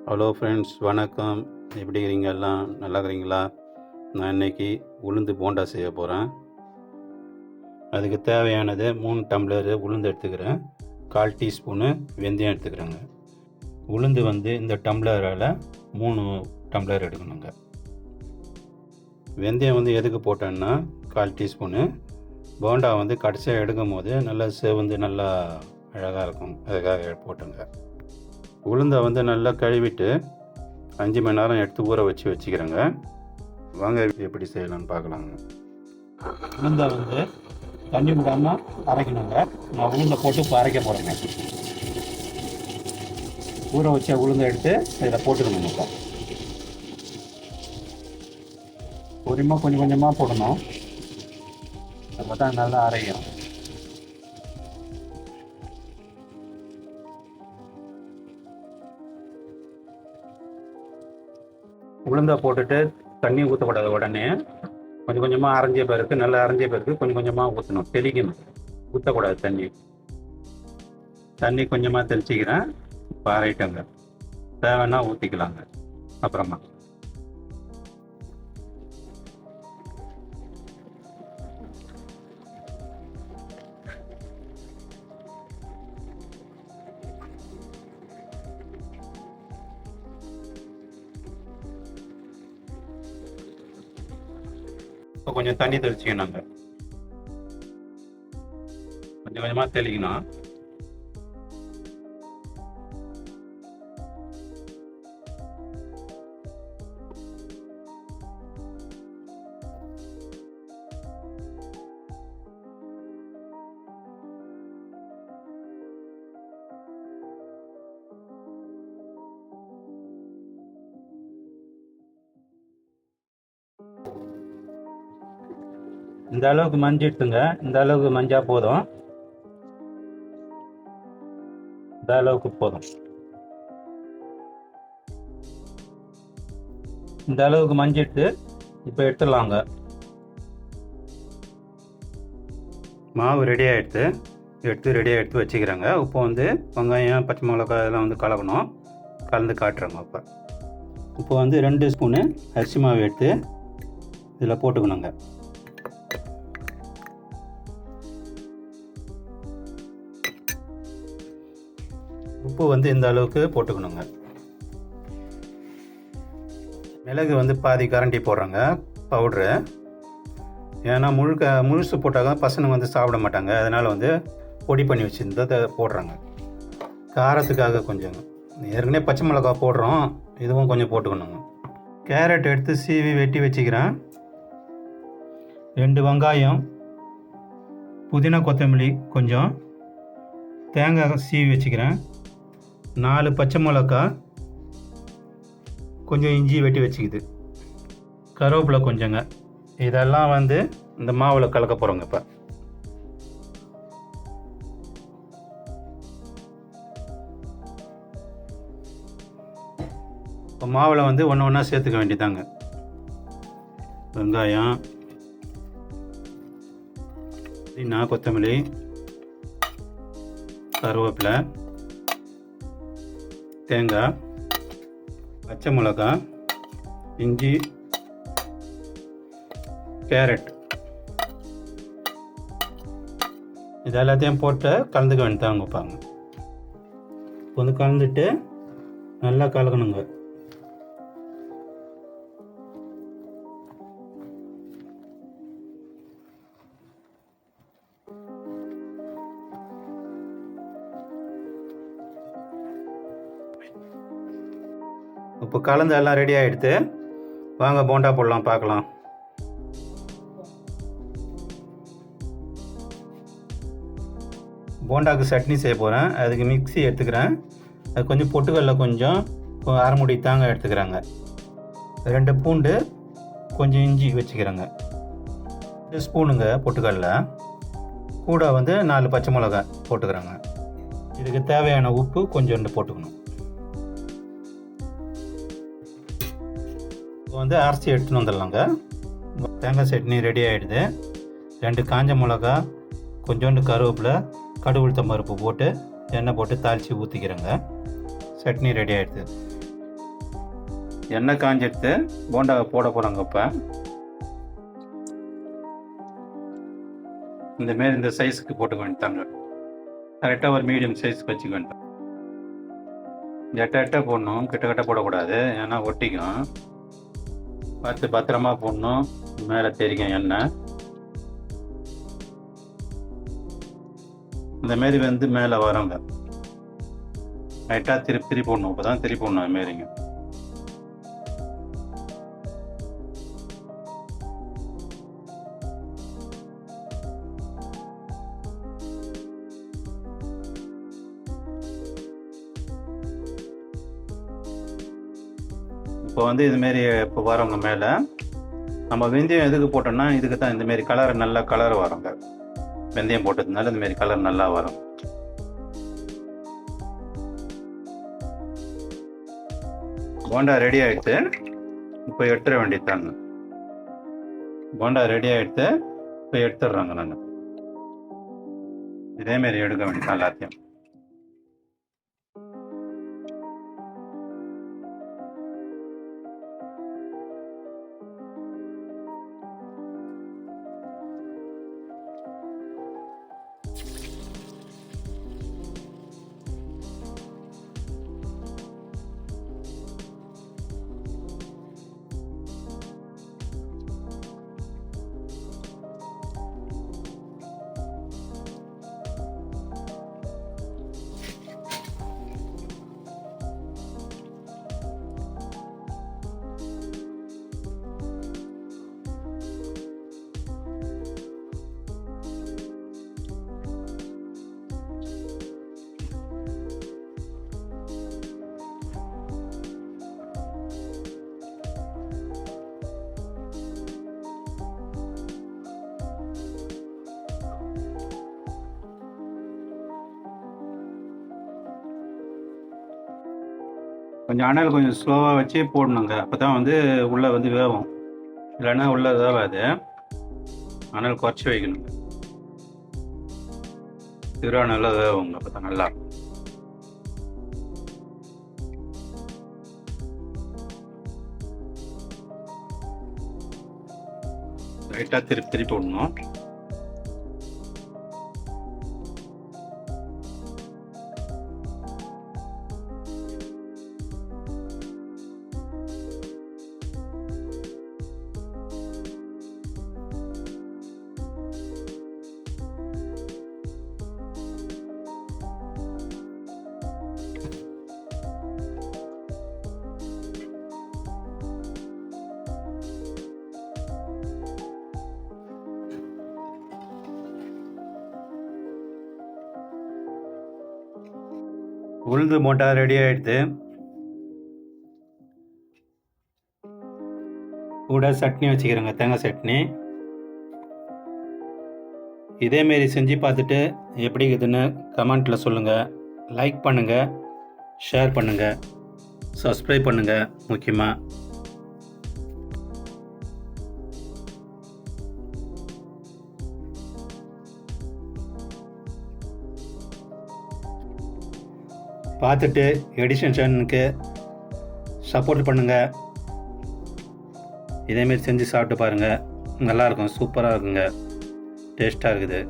Hello friends, வணக்கம். எப்படி இருக்கிறீங்க? எல்லாம் நல்லா இருக்கிறீங்களா? நான் இன்றைக்கி உளுந்து போண்டா செய்ய போகிறேன். அதுக்கு தேவையானது 3 டம்ளரு உளுந்து எடுத்துக்கிறேன். 1/4 டீஸ்பூனு வெந்தயம் எடுத்துக்கிறேங்க. உளுந்து இந்த டம்ளரால் 3 டம்ளர் எடுக்கணுங்க. வெந்தயம் எதுக்கு போட்டேன்னா 1/4 டீஸ்பூனு போண்டா கடைசியாக எடுக்கும் போது நல்லா செவந்து நல்லா அழகாக இருக்கும், அதுக்காக போட்டுங்க. உளுந்தை நல்லா கழுவிட்டு 5 மணி நேரம் எடுத்து ஊற வச்சுக்கிறேங்க. வாங்க எப்படி செய்யலாம்னு பார்க்கலாங்க. உளுந்தை தண்ணி விடாமல் அரைக்கணுங்க. நான் உளுந்தை போட்டு இப்போ அரைக்க போகிறேங்க. ஊற வச்ச உளுந்தை எடுத்து இதில் போட்டுக்கணும். இப்போ பொறுமையாக கொஞ்சம் கொஞ்சமாக போடணும், அப்போ தான் நல்லா அரையும். உளுந்தை போட்டுட்டு தண்ணி ஊற்றக்கூடாது. உடனே கொஞ்சம் கொஞ்சமாக அரைஞ்ச பிறகு, நல்லா அரைஞ்ச பிறகு கொஞ்சம் கொஞ்சமாக ஊற்றணும், தெளிக்கணும். ஊற்றக்கூடாது தண்ணி கொஞ்சமாக தெளிச்சிக்கிறேன். இப்போ அரைட்டங்க, தேவைன்னா ஊற்றிக்கலாங்க அப்புறமா. இப்போ கொஞ்சம் தண்ணி தெளிச்சிக்கணுங்க, கொஞ்சம் கொஞ்சமாக தெளிக்கணும். இந்த அளவுக்கு மஞ்சள் எடுத்துங்க. இந்த அளவுக்கு மஞ்சள் போதும், இந்த அளவுக்கு போதும். இந்த அளவுக்கு மஞ்சள் எடுத்து இப்போ எடுத்துடலாங்க. மாவு ரெடியாக ரெடியாக எடுத்து வச்சுக்கிறேங்க. இப்போ வெங்காயம், பச்சை மிளகாய் இதெல்லாம் கலக்கணும். கலந்து காட்டுறேங்க. இப்போ 2 ஸ்பூனு அரிசி மாவு எடுத்து இதில் போட்டுக்கணுங்க. உப்பு இந்த அளவுக்கு போட்டுக்கணுங்க. மிளகு பாதி கரண்டி போடுறேங்க பவுட்ரு. ஏன்னா முழுசு போட்டாக்க பசங்க சாப்பிட மாட்டாங்க, அதனால் பொடி பண்ணி வச்சுருந்ததை போடுறாங்க. காரத்துக்காக கொஞ்சம், ஏற்கனவே பச்சை மிளகா போடுறோம், இதுவும் கொஞ்சம் போட்டுக்கணுங்க. கேரட் எடுத்து சீவி வெட்டி வச்சுக்கிறேன். 2 வெங்காயம், புதினா கொத்தமல்லி கொஞ்சம், தேங்காய் சீவி வச்சுக்கிறேன். 4 பச்சை மிளகா, கொஞ்சம் இஞ்சி வெட்டி வச்சுக்குது, கருவேப்பிலை கொஞ்சங்க. இதெல்லாம் இந்த மாவில் கலக்க போகிறோங்க. இப்போ மாவில் ஒன்று ஒன்றா சேர்த்துக்க வேண்டியதாங்க. வெங்காயம், புதினா கொத்தமல்லி, கருவேப்பிலை, தேங்காய், பச்சை மிளகா, இஞ்சி, கேரட், இது எல்லாத்தையும் போட்டு கலந்துக்க வேண்டியதாங்க. இப்போ கலந்துட்டு நல்லா கலக்கணுங்க. இப்போ கலந்து எல்லாம் ரெடி ஆகிடுது. வாங்க போண்டா போடலாம், பார்க்கலாம். போண்டாவுக்கு சட்னி செய்ய போகிறேன். அதுக்கு மிக்ஸி எடுத்துக்கிறேன். அது கொஞ்சம் பொட்டுக்கடலை, கொஞ்சம் அரை மூடி தேங்காய் எடுத்துக்கிறாங்க. 2 பூண்டு, கொஞ்சம் இஞ்சி வச்சுக்கிறேங்க. 2 ஸ்பூனுங்க பொட்டுக்கடலை, கூட 4 பச்சை மிளகாய் போட்டுக்கிறாங்க. இதுக்கு தேவையான உப்பு கொஞ்சோண்டு போட்டுக்கணும். அரைச்சி எடுத்துன்னு வந்துடலாங்க. தேங்காய் சட்னி ரெடி ஆகிடுது. 2 காஞ்ச மிளகா, கொஞ்சோண்டு கருவேப்பிலை, கடுகு உளுத்தம் பருப்பு போட்டு எண்ணெய் போட்டு தாளித்து ஊற்றிக்கிறேங்க. சட்னி ரெடி ஆகிடுது. எண்ணெய் காஞ்சிடுத்து போண்டாவை போட போகிறாங்க. இப்போ இந்தமாரி இந்த சைஸுக்கு போட்டுக்க வேண்டியதாங்க. கரெக்டாக ஒரு மீடியம் சைஸுக்கு வச்சுக்க வேண்டாம். எட்ட போடணும், கிட்ட போடக்கூடாது, ஏன்னா ஒட்டிக்கும். பார்த்து பத்திரமா போடணும். மேலே தெரிக்கும் எண்ணெய். இந்தமாரி வந்து மேலே வரங்க. லைட்டாக திருப்பி போடணும். இப்போ தான் திருப்பி போடணும் அதுமாரிங்க. இப்போ வந்து இதுமாரி இப்போ வரவங்க மேலே நம்ம வெந்தயம் எதுக்கு போட்டோம்னா இதுக்கு தான். இந்தமாரி கலர் நல்லா கலர் வருங்க. வெந்தயம் போட்டதுனால இந்தமாரி கலர் நல்லா வரும். போண்டா ரெடி ஆகிடுத்து. இப்போ எடுத்துட வேண்டியதாங்க. போண்டா ரெடி ஆகிடுத்து. இப்போ எடுத்துடுறாங்க. நான் இதேமாரி எடுக்க வேண்டியதான் எல்லாத்தையும். கொஞ்சம் அனல் கொஞ்சம் ஸ்லோவாக வச்சு போடணுங்க. அப்போ தான் வந்து உள்ளே வந்து வேகும். இல்லைன்னா உள்ளே வேகாது. அனல் குறைச்சி வைக்கணுங்க. சிறு அனலில் வேகுங்க. அப்போ தான் நல்லா. லைட்டாக திருப்பி விடணும். உளுந்து போண்டா ரெடி ஆகிடுது. கூட சட்னி வச்சுக்கிறேங்க, தேங்காய் சட்னி. இதேமாரி செஞ்சு பார்த்துட்டு எப்படி இருக்குதுன்னு கமெண்ட்டில் சொல்லுங்கள். லைக் பண்ணுங்கள், ஷேர் பண்ணுங்கள், சப்ஸ்கிரைப் பண்ணுங்கள். முக்கியமாக பார்த்துட்டு எடிஷன் சேனலுக்கு சப்போர்ட் பண்ணுங்கள். இதேமாரி செஞ்சு சாப்பிட்டு பாருங்கள். நல்லாயிருக்கும், சூப்பராக இருக்குங்க, டேஸ்ட்டாக இருக்குது.